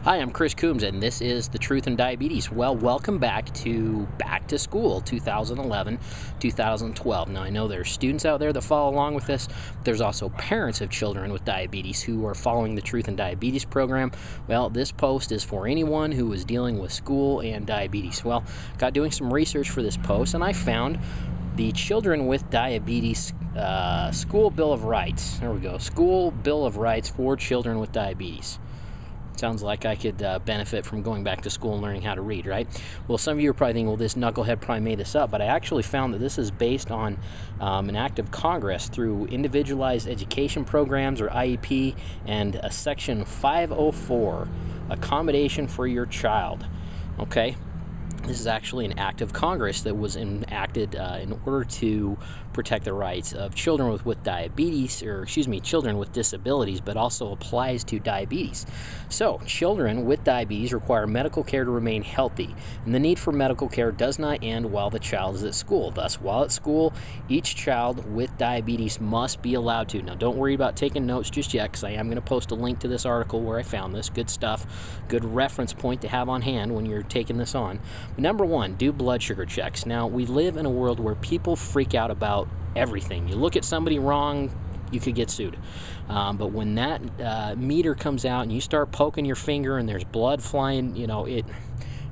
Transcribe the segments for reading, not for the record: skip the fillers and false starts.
Hi, I'm Chris Coombs, and this is The Truth in Diabetes. Well, welcome back to School 2011, 2012. Now, I know there's students out there that follow along with this. There's also parents of children with diabetes who are following the Truth in Diabetes program. Well, this post is for anyone who is dealing with school and diabetes. Well, got doing some research for this post, and I found the Children with Diabetes School Bill of Rights. There we go. School Bill of Rights for Children with Diabetes. Sounds like I could benefit from going back to school and learning how to read, right? Well, some of you are probably thinking, well, this knucklehead probably made this up, but I actually found that this is based on an act of Congress through Individualized Education Programs, or IEP, and a Section 504, Accommodation for Your Child. Okay? This is actually an act of Congress that was enacted in order to protect the rights of children with diabetes, or children with disabilities, but also applies to diabetes. So, children with diabetes require medical care to remain healthy, and the need for medical care does not end while the child is at school. Thus, while at school, each child with diabetes must be allowed to. Now, don't worry about taking notes just yet, because I am going to post a link to this article where I found this. Good stuff, good reference point to have on hand when you're taking this on. Number one, do blood sugar checks. Now, we live in a world where people freak out about everything. You look at somebody wrong, you could get sued. But when that meter comes out and you start poking your finger and there's blood flying,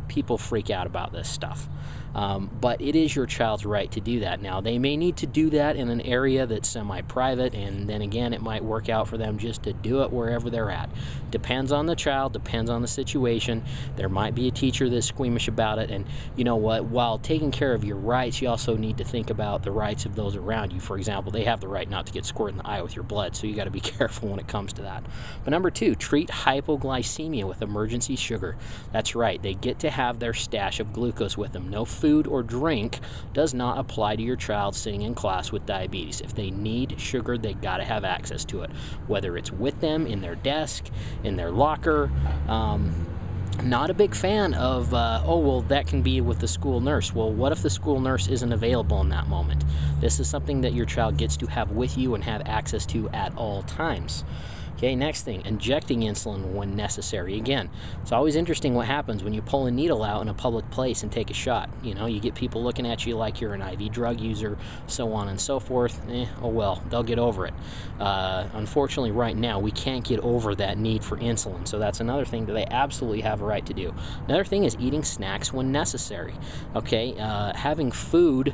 people freak out about this stuff. But it is your child's right to do that. Now, they may need to do that in an area that's semi-private, and then again, it might work out for them just to do it wherever they're at. Depends on the child, depends on the situation. There might be a teacher that's squeamish about it, and you know what? While taking care of your rights, you also need to think about the rights of those around you. For example, they have the right not to get squirted in the eye with your blood, so you got to be careful when it comes to that. But number two, treat hypoglycemia with emergency sugar. That's right, they get to have their stash of glucose with them. No food or drink does not apply to your child sitting in class with diabetes. If they need sugar, they got to have access to it, whether it's with them in their desk, in their locker. Not a big fan of, that can be with the school nurse. Well, what if the school nurse isn't available in that moment? This is something that your child gets to have with you and have access to at all times. Okay, next thing, injecting insulin when necessary. Again, it's always interesting what happens when you pull a needle out in a public place and take a shot. You get people looking at you like you're an IV drug user, so on and so forth. Oh well, they'll get over it. Unfortunately, right now, we can't get over that need for insulin, so that's another thing that they absolutely have a right to do. Another thing is eating snacks when necessary. Okay, having food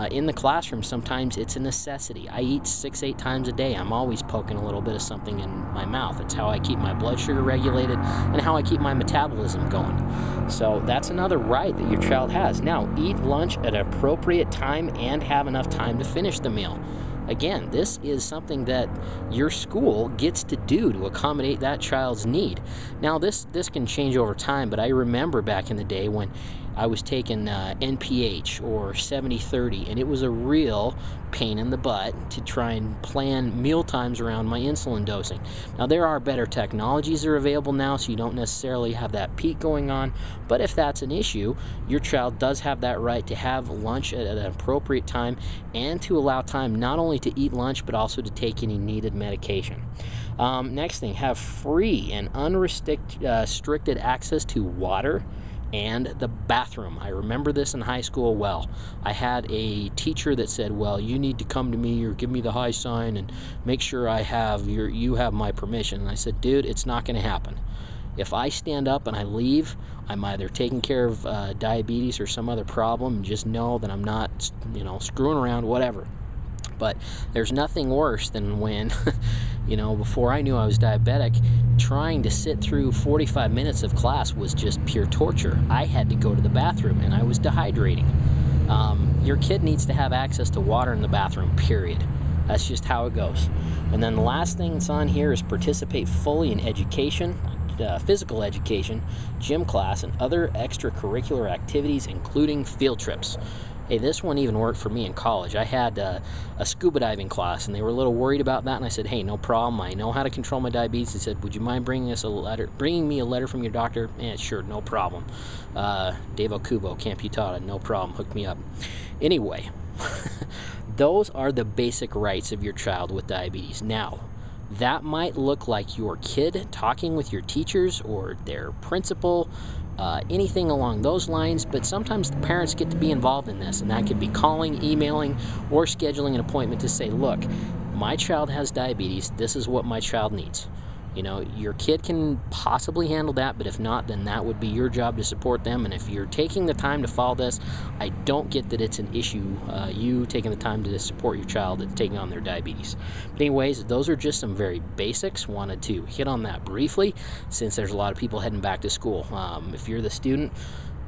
in the classroom, sometimes it's a necessity. I eat 6-8 times a day. I'm always poking a little bit of something in my mouth. It's how I keep my blood sugar regulated and how I keep my metabolism going. So that's another right that your child has. Now, eat lunch at an appropriate time and have enough time to finish the meal. Again, this is something that your school gets to do to accommodate that child's need. Now, this can change over time, but I remember back in the day when I was taking NPH or 70/30, and it was a real pain in the butt to try and plan meal times around my insulin dosing. Now, there are better technologies that are available now, so you don't necessarily have that peak going on, but if that's an issue, your child does have that right to have lunch at an appropriate time and to allow time not only to eat lunch, but also to take any needed medication. Next thing, have free and unrestricted access to water and the bathroom. I remember this in high school well. I had a teacher that said, well, you need to come to me or give me the high sign and make sure you have my permission. And I said, dude, it's not going to happen. If I stand up and I leave, I'm either taking care of diabetes or some other problem, and just know that I'm not, screwing around, whatever. But there's nothing worse than when, before I knew I was diabetic, trying to sit through 45 minutes of class was just pure torture. I had to go to the bathroom, and I was dehydrating. Your kid needs to have access to water in the bathroom, period. That's just how it goes. And then the last thing that's on here is participate fully in education, physical education, gym class, and other extracurricular activities, including field trips. Hey, this one even worked for me in college. I had a scuba diving class, and they were a little worried about that, and I said, hey, no problem. I know how to control my diabetes. They said, would you mind bringing me a letter from your doctor? Sure, no problem. Dave Okubo, Camp Utada, no problem. Hook me up. Anyway, those are the basic rights of your child with diabetes. Now, That might look like your kid talking with your teachers or their principal, anything along those lines, but sometimes the parents get to be involved in this, and that could be calling, emailing, or scheduling an appointment to say, look, my child has diabetes, this is what my child needs. You know, your kid can possibly handle that, but if not, then that would be your job to support them. And if you're taking the time to follow this, I don't get that it's an issue, you taking the time to support your child that's taking on their diabetes. But anyways, those are just some very basics. Wanted to hit on that briefly since there's a lot of people heading back to school. If you're the student,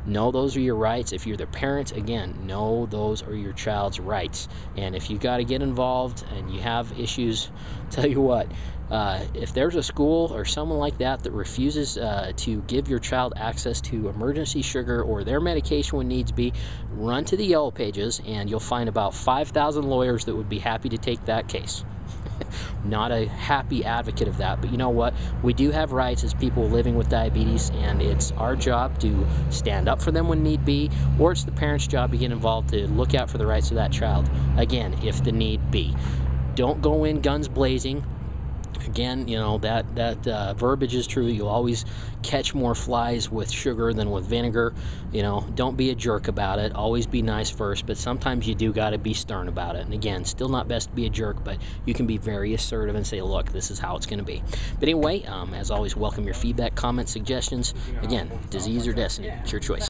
know those are your rights. If you're the parent, again, know those are your child's rights. And if you got to get involved and you have issues, tell you what, if there's a school or someone like that that refuses to give your child access to emergency sugar or their medication when needs be, run to the Yellow Pages and you'll find about 5,000 lawyers that would be happy to take that case. Not a happy advocate of that, but you know what? We do have rights as people living with diabetes, and it's our job to stand up for them when need be, or it's the parent's job to get involved to look out for the rights of that child, again, if the need be. Don't go in guns blazing. Again, you know, that verbiage is true. You'll always catch more flies with sugar than with vinegar. You know, don't be a jerk about it. Always be nice first, but sometimes you do got to be stern about it. And again, still not best to be a jerk, but you can be very assertive and say, look, this is how it's going to be. But anyway, as always, welcome your feedback, comments, suggestions. Again, disease or destiny, it's your choice.